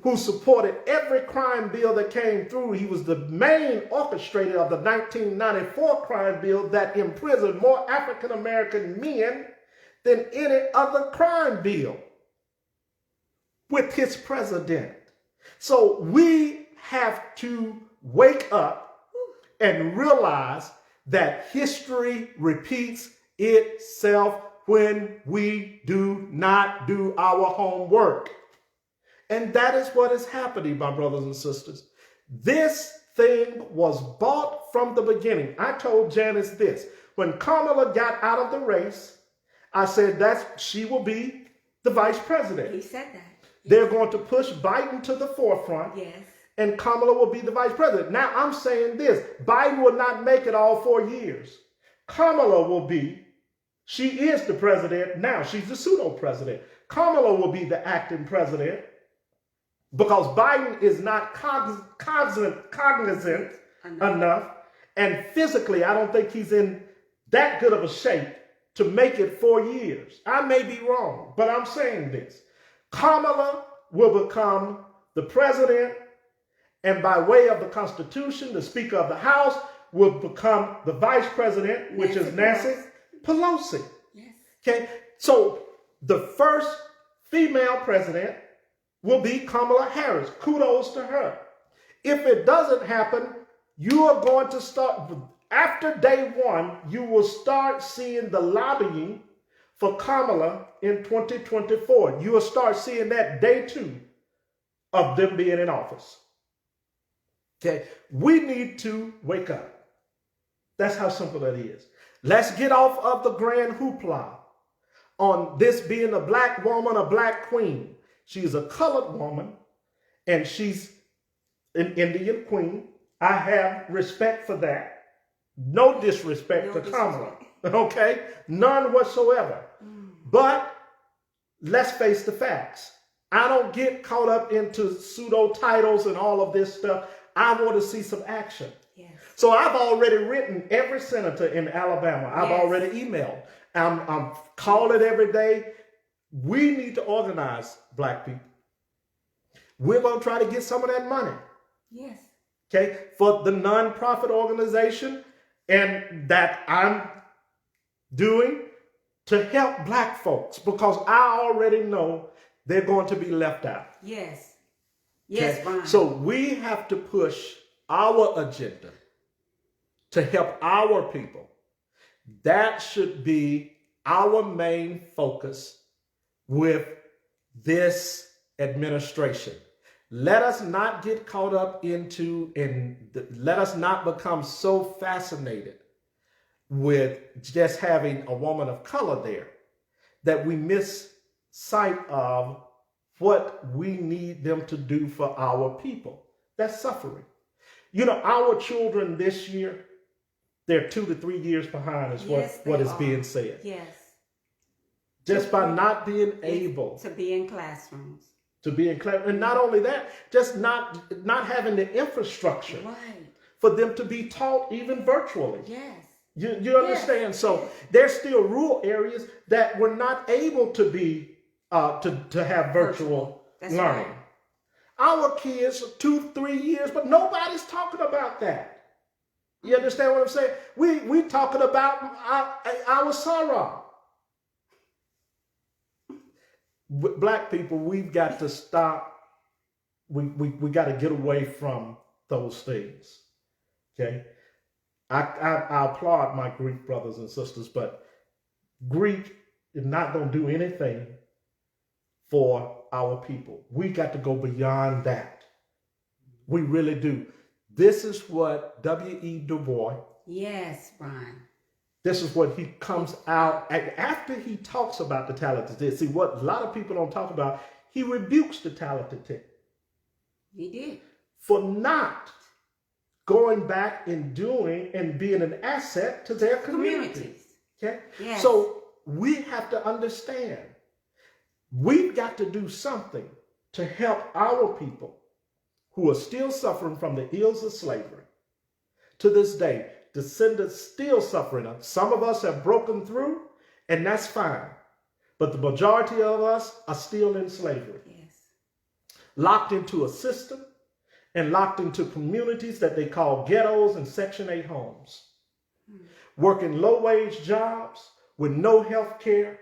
who supported every crime bill that came through. He was the main orchestrator of the 1994 crime bill that imprisoned more African-American men than any other crime bill with his president. So we have to wake up and realize that history repeats itself when we do not do our homework. And that is what is happening, my brothers and sisters. This thing was bought from the beginning. I told Janice this. When Kamala got out of the race, I said that she will be the vice president. He said that. They're going to push Biden to the forefront. Yes. And Kamala will be the vice president. Now, I'm saying this. Biden will not make it all 4 years. Kamala will be, she is the president now. She's the pseudo-president. Kamala will be the acting president because Biden is not cognizant enough. And physically, I don't think he's in that good of a shape to make it 4 years. I may be wrong, but I'm saying this. Kamala will become the president, and by way of the Constitution, the Speaker of the House will become the Vice President, which is Nancy Pelosi. Yes. Okay, so the first female president will be Kamala Harris. Kudos to her. If it doesn't happen, you are going to start, after day one, you will start seeing the lobbying for Kamala in 2024. You will start seeing that day two of them being in office. Okay, we need to wake up. That's how simple that is. Let's get off of the grand hoopla on this being a black woman, a black queen. She's a colored woman, and she's an Indian queen, I have respect for that. No disrespect to Kamala. Okay? None whatsoever. But let's face the facts. I don't get caught up into pseudo titles and all of this stuff. I want to see some action. Yes. So I've already written every senator in Alabama. I've already emailed. I'm calling every day. We need to organize black people. We're going to try to get some of that money. Yes. Okay, for the nonprofit organization and that I'm doing to help black folks, because I already know they're going to be left out. Yes. Yes, Brian. So we have to push our agenda to help our people. That should be our main focus with this administration. Let us not get caught up into, and let us not become so fascinated with just having a woman of color there that we miss sight of what we need them to do for our people that's suffering. You know, our children this year, they're 2 to 3 years behind is what is being said. Yes. Just by not being able to be in classrooms. To be in class. And not only that, just not having the infrastructure for them to be taught even virtually. Yes. You understand? Yes. So there's still rural areas that were not able to be to have virtual learning. Right. Our kids 2-3 years, but nobody's talking about that. You understand what I'm saying? We talking about our sorrow. Black people, we've got to stop. We got to get away from those things. Okay, I applaud my Greek brothers and sisters, but Greek is not going to do anything for our people. We got to go beyond that. We really do. This is what W.E. Du Bois. Yes, Brian. This is what he comes out after he talks about the talented. See, what a lot of people don't talk about, he rebukes the talented. He did. For not going back and doing and being an asset to their communities. Okay? Yes. So we have to understand, we've got to do something to help our people who are still suffering from the ills of slavery. To this day, descendants still suffering. Some of us have broken through, and that's fine. But the majority of us are still in slavery. Yes. Locked into a system and locked into communities that they call ghettos and Section 8 homes. Working low-wage jobs with no health care,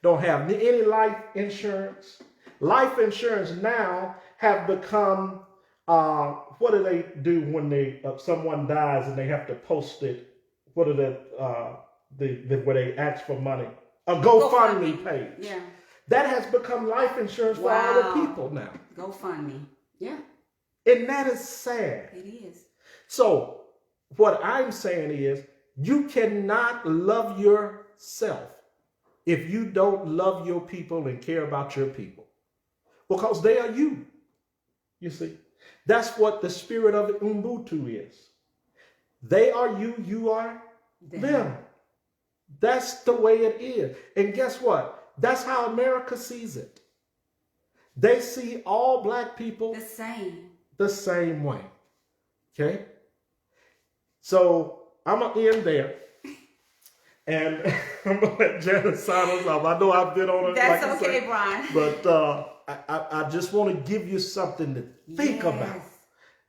don't have any life insurance. Life insurance now have become, what do they do when someone dies and they have to post it? What are where they ask for money? A GoFundMe page. Yeah. That has become life insurance for our people now. GoFundMe. Yeah. And that is sad. It is. So what I'm saying is, you cannot love yourself if you don't love your people and care about your people. Because they are you. You see? That's what the spirit of Ubuntu is. They are you, you are them. That's the way it is. And guess what? That's how America sees it. They see all black people the same way. Okay? So I'm going to end there. And I'm going to let Janet sign us off. I know I've been on it. That's like okay, Brian. But I just want to give you something to think about.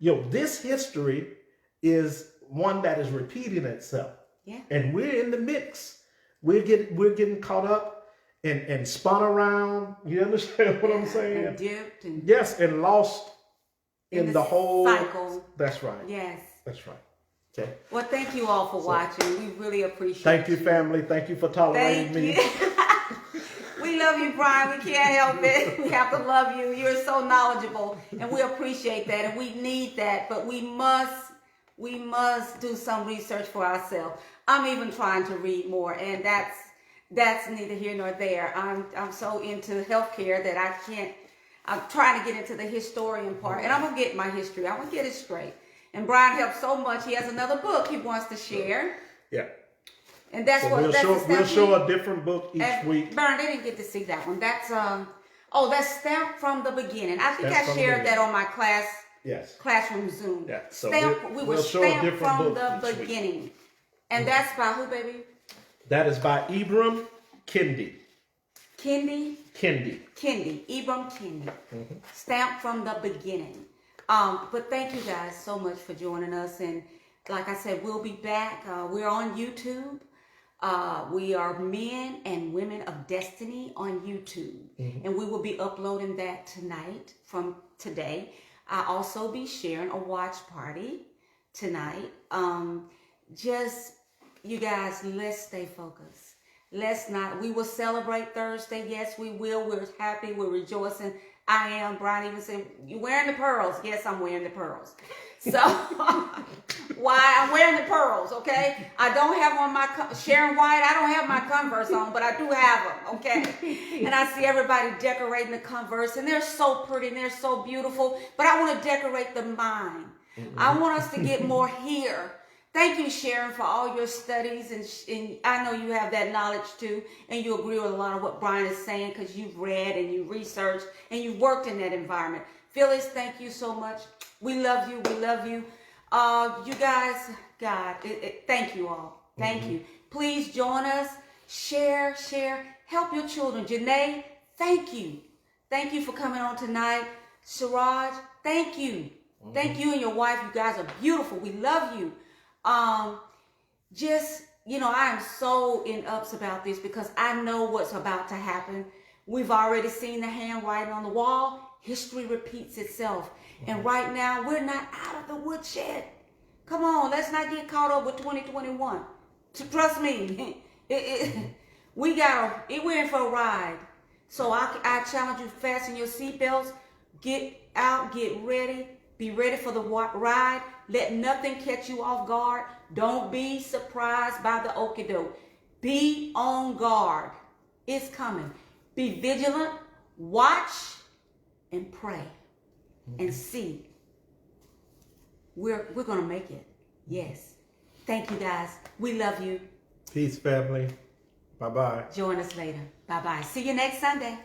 This history is one that is repeating itself. Yeah. And we're in the mix. We're getting caught up and spun around. You understand what I'm saying? And dipped. Yes, and lost in the whole cycle. That's right. Yes. That's right. Okay. Well, thank you all for watching. We really appreciate it. Thank you, family. Thank you for tolerating me. We love you, Brian. We can't help it. We have to love you. You're so knowledgeable, and we appreciate that, and we need that. But we must do some research for ourselves. I'm even trying to read more, and that's neither here nor there. I'm so into healthcare that I can't. I'm trying to get into the historian part, and I'm gonna get my history. I'm gonna get it straight. And Brian helped so much. He has another book he wants to share. Yeah. And that's So what we'll show a different book each week. Brian, they didn't get to see that one. That's that's Stamped from the Beginning. I think I shared that on my classroom Zoom. Yeah. So we'll show a different from the beginning. Week. And that's by who, baby? That is by Ibram Kendi. Kendi. Ibram Kendi. Stamped from the Beginning. But thank you guys so much for joining us. And like I said, we'll be back. We're on YouTube. We are Men and Women of Destiny on YouTube. And we will be uploading that tonight from today. I'll also be sharing a watch party tonight. You guys, let's stay focused. We will celebrate Thursday. Yes, we will. We're happy. We're rejoicing. I am. Brian even said, you wearing the pearls? Yes, I'm wearing the pearls. So, why? I'm wearing the pearls, okay? I don't have on my, Sharon White, I don't have my Converse on, but I do have them, okay? And I see everybody decorating the Converse, and they're so pretty, and they're so beautiful, but I want to decorate the mind. I want us to get more here. Thank you, Sharon, for all your studies, and I know you have that knowledge too, and you agree with a lot of what Brian is saying because you've read and you researched and you worked in that environment. Phyllis, thank you so much. We love you. We love you. You guys, God, thank you all. Thank you. Please join us. Share. Help your children. Janae, thank you. Thank you for coming on tonight. Siraj, thank you. Thank you and your wife. You guys are beautiful. We love you. I am so in ups about this because I know what's about to happen. We've already seen the handwriting on the wall. History repeats itself. And right now, we're not out of the woodshed. Come on, let's not get caught up with 2021. Trust me, we're in for a ride. So I challenge you, fasten your seatbelts, get out, get ready, be ready for the ride. Let nothing catch you off guard. Don't be surprised by the okie doke. Be on guard. It's coming. Be vigilant, watch, and pray, and see. We're going to make it. Yes. Thank you, guys. We love you. Peace, family. Bye-bye. Join us later. Bye-bye. See you next Sunday.